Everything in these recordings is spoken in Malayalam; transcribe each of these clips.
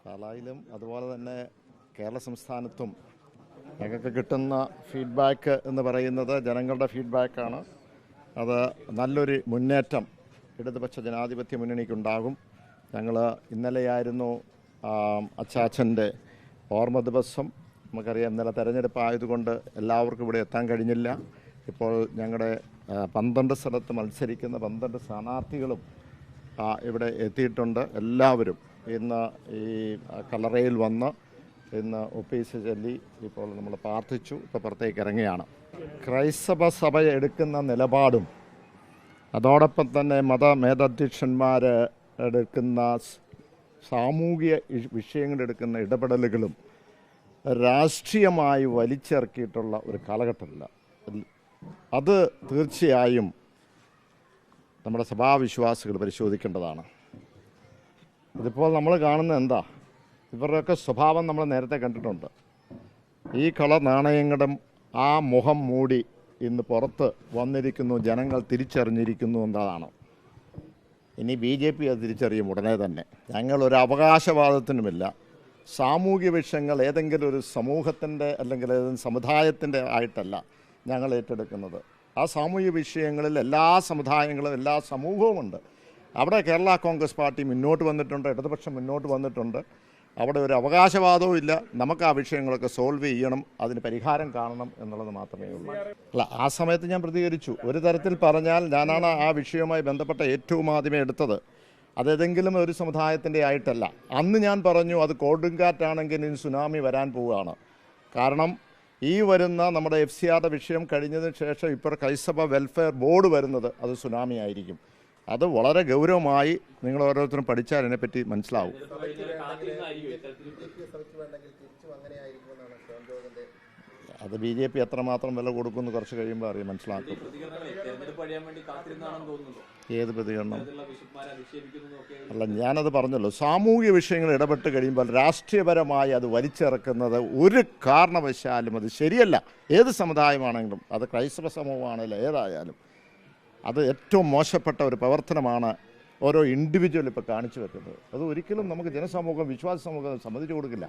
പാലായിലും അതുപോലെ തന്നെ കേരള സംസ്ഥാനത്തും ഞങ്ങൾക്ക് കിട്ടുന്ന ഫീഡ്ബാക്ക് എന്ന് പറയുന്നത് ജനങ്ങളുടെ ഫീഡ്ബാക്കാണ്. അത് നല്ലൊരു മുന്നേറ്റം ഇടതുപക്ഷ ജനാധിപത്യ മുന്നണിക്കുണ്ടാകും. ഞങ്ങൾ ഇന്നലെയായിരുന്നു അച്ചാച്ചൻ്റെ ഓർമ്മ ദിവസം. നമുക്കറിയാം, ഇന്നലെ തെരഞ്ഞെടുപ്പ് ആയതുകൊണ്ട് എല്ലാവർക്കും ഇവിടെ എത്താൻ കഴിഞ്ഞില്ല. ഇപ്പോൾ ഞങ്ങളുടെ 12 സ്ഥലത്ത് മത്സരിക്കുന്ന 12 സ്ഥാനാർത്ഥികളും ഇവിടെ എത്തിയിട്ടുണ്ട്. എല്ലാവരും ഇന്ന് ഈ കല്ലറയിൽ വന്ന് ഇന്ന് ഒപ്പീസ് ചൊല്ലി ഇപ്പോൾ നമ്മൾ പ്രാർത്ഥിച്ചു. ഇപ്പോൾ പുറത്തേക്ക് ഇറങ്ങുകയാണ്. ക്രൈസ്തവ സഭ എടുക്കുന്ന നിലപാടും അതോടൊപ്പം തന്നെ മതമേധാധ്യക്ഷന്മാർ എടുക്കുന്ന സാമൂഹിക വിഷയങ്ങളെടുക്കുന്ന ഇടപെടലുകളും രാഷ്ട്രീയമായി വലിച്ചിറക്കിയിട്ടുള്ള ഒരു കാലഘട്ടമല്ല. അത് തീർച്ചയായും നമ്മുടെ സഭാവിശ്വാസികൾ പരിശോധിക്കേണ്ടതാണ്. ഇതിപ്പോൾ നമ്മൾ കാണുന്നത് എന്താ? ഇവരുടെയൊക്കെ സ്വഭാവം നമ്മൾ നേരത്തെ കണ്ടിട്ടുണ്ട്. ഈ കള നാണയങ്ങളുടെ ആ മുഖം മൂടി ഇന്ന് പുറത്ത് വന്നിരിക്കുന്നു. ജനങ്ങൾ തിരിച്ചറിഞ്ഞിരിക്കുന്നു എന്നതാണ്. ഇനി BJP അത് തിരിച്ചറിയും ഉടനെ തന്നെ. ഞങ്ങളൊരു അവകാശവാദത്തിനുമില്ല. സാമൂഹ്യ വിഷയങ്ങൾ ഏതെങ്കിലും ഒരു സമൂഹത്തിൻ്റെ അല്ലെങ്കിൽ ഏതെങ്കിലും സമുദായത്തിൻ്റെ ആയിട്ടല്ല ഞങ്ങൾ ഏറ്റെടുക്കുന്നത്. ആ സാമൂഹ്യ വിഷയങ്ങളിൽ എല്ലാ സമുദായങ്ങളും എല്ലാ സമൂഹവുമുണ്ട്. അവിടെ കേരള കോൺഗ്രസ് പാർട്ടി മുന്നോട്ട് വന്നിട്ടുണ്ട്, ഇടതുപക്ഷം മുന്നോട്ട് വന്നിട്ടുണ്ട്. അവിടെ ഒരു അവകാശവാദവും ഇല്ല. നമുക്ക് ആ വിഷയങ്ങളൊക്കെ സോൾവ് ചെയ്യണം, അതിന് പരിഹാരം കാണണം എന്നുള്ളത് മാത്രമേ ഉള്ളൂ. അല്ല, ആ സമയത്ത് ഞാൻ പ്രതികരിച്ചു. ഒരു തരത്തിൽ പറഞ്ഞാൽ ഞാനാണ് ആ വിഷയവുമായി ബന്ധപ്പെട്ട ഏറ്റവും ആദ്യമേ എടുത്തത്. അതേതെങ്കിലും ഒരു സമുദായത്തിൻ്റെ ആയിട്ടല്ല. അന്ന് ഞാൻ പറഞ്ഞു അത് കൊടുങ്കാറ്റാണെങ്കിൽ ഇനി സുനാമി വരാൻ പോവുകയാണ്. കാരണം ഈ വരുന്ന നമ്മുടെ FCRയുടെ വിഷയം കഴിഞ്ഞതിന് ശേഷം ഇപ്പോൾ ക്രൈസ്തവ വെൽഫെയർ ബോർഡ് വരുന്നത് അത് സുനാമി ആയിരിക്കും. അത് വളരെ ഗൗരവമായി നിങ്ങൾ ഓരോരുത്തരും പഠിച്ചാൽ അതിനെപ്പറ്റി മനസ്സിലാവും. അത് BJP എത്രമാത്രം വില കൊടുക്കുമെന്ന് കുറച്ച് കഴിയുമ്പോൾ അറിയാം, മനസ്സിലാക്കും. ഏത് പ്രതികരണം? അല്ല, ഞാനത് പറഞ്ഞല്ലോ, സാമൂഹിക വിഷയങ്ങൾ ഇടപെട്ട് കഴിയുമ്പോൾ രാഷ്ട്രീയപരമായി അത് വലിച്ചിറക്കുന്നത് ഒരു കാരണവശാലും അത് ശരിയല്ല. ഏത് സമുദായമാണെങ്കിലും, അത് ക്രൈസ്തവ സമൂഹമാണെങ്കിലും ഏതായാലും അത് ഏറ്റവും മോശപ്പെട്ട ഒരു പ്രവർത്തനമാണ് ഓരോ ഇൻഡിവിജ്വൽ ഇപ്പോൾ കാണിച്ചു വെക്കുന്നത്. അത് ഒരിക്കലും നമുക്ക് ജനസമൂഹം, വിശ്വാസ സമൂഹം സമ്മതിച്ചു കൊടുക്കില്ല.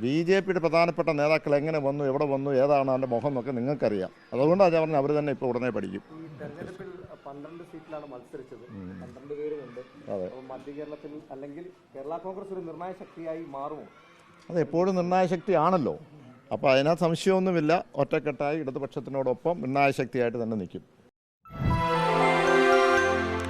BJPയുടെ പ്രധാനപ്പെട്ട നേതാക്കൾ എങ്ങനെ വന്നു, എവിടെ വന്നു, ഏതാണ് അതിൻ്റെ മുഖം എന്നൊക്കെ നിങ്ങൾക്കറിയാം. അതുകൊണ്ടാണ് ഞാൻ പറഞ്ഞത് അവർ തന്നെ ഇപ്പോൾ ഉടനെ പഠിക്കും. 12 സീറ്റിലാണ് മത്സരിച്ചത്, 12 പേരുമുണ്ട്. മധ്യ കേരളത്തിൽ അല്ലെങ്കിൽ കേരള കോൺഗ്രസ് ഒരു നിർണായക ശക്തിയായി മാറുമോ? അത് എപ്പോഴും നിർണായക ശക്തിയാണല്ലോ. അപ്പോൾ അതിനകത്ത് സംശയമൊന്നുമില്ല. ഒറ്റക്കെട്ടായി ഇടതുപക്ഷത്തിനോടൊപ്പം നിർണായക ശക്തിയായിട്ട് തന്നെ നിൽക്കും.